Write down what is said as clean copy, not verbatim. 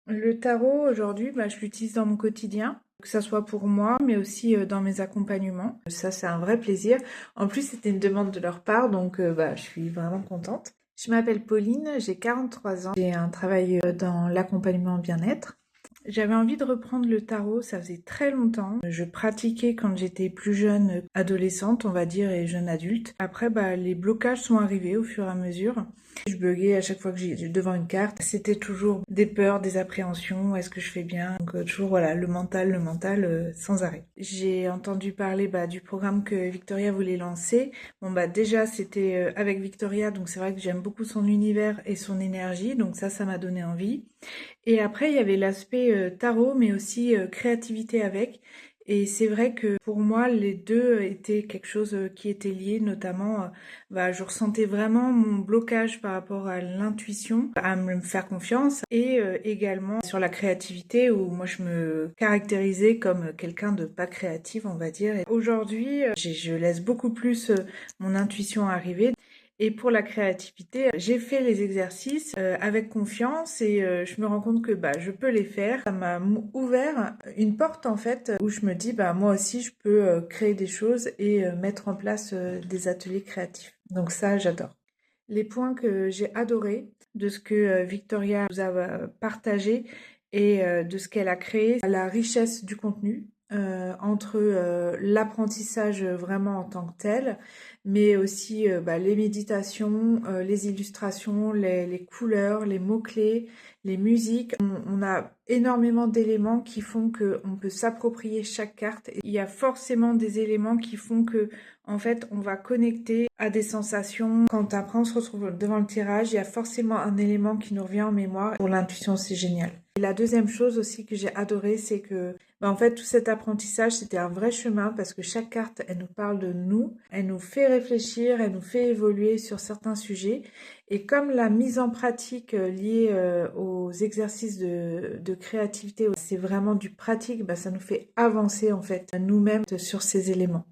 Le tarot, aujourd'hui, je l'utilise dans mon quotidien, que ça soit pour moi, mais aussi dans mes accompagnements. Ça, c'est un vrai plaisir. En plus, c'était une demande de leur part, donc je suis vraiment contente. Je m'appelle Pauline, j'ai 43 ans. J'ai un travail dans l'accompagnement bien-être. J'avais envie de reprendre le tarot, ça faisait très longtemps. Je pratiquais quand j'étais plus jeune, adolescente, on va dire, et jeune adulte. Après, les blocages sont arrivés au fur et à mesure. Je buguais à chaque fois que j'étais devant une carte. C'était toujours des peurs, des appréhensions. Est-ce que je fais bien? Donc toujours voilà, le mental, sans arrêt. J'ai entendu parler du programme que Victoria voulait lancer. Bon déjà c'était avec Victoria, donc c'est vrai que j'aime beaucoup son univers et son énergie, donc ça m'a donné envie. Et après, il y avait l'aspect tarot, mais aussi créativité avec. Et c'est vrai que pour moi, les deux étaient quelque chose qui était lié, notamment, je ressentais vraiment mon blocage par rapport à l'intuition, à me faire confiance, et également sur la créativité, où moi je me caractérisais comme quelqu'un de pas créatif, on va dire. Et aujourd'hui, je laisse beaucoup plus mon intuition arriver. Et pour la créativité, j'ai fait les exercices avec confiance et je me rends compte que je peux les faire. Ça m'a ouvert une porte en fait où je me dis moi aussi je peux créer des choses et mettre en place des ateliers créatifs. Donc ça, j'adore. Les points que j'ai adorés de ce que Victoria nous a partagé et de ce qu'elle a créé, la richesse du contenu entre l'apprentissage vraiment en tant que tel, mais aussi les méditations, les illustrations, les couleurs, les mots-clés, les musiques. On a énormément d'éléments qui font qu'on peut s'approprier chaque carte. Il y a forcément des éléments qui font que en fait, on va connecter à des sensations. Quand après on se retrouve devant le tirage, il y a forcément un élément qui nous revient en mémoire. Pour l'intuition, c'est génial. Et la deuxième chose aussi que j'ai adoré, c'est que en fait, tout cet apprentissage, c'était un vrai chemin parce que chaque carte, elle nous parle de nous, elle nous fait réfléchir, elle nous fait évoluer sur certains sujets. Et comme la mise en pratique liée aux exercices de créativité, c'est vraiment du pratique, ça nous fait avancer en fait nous-mêmes sur ces éléments.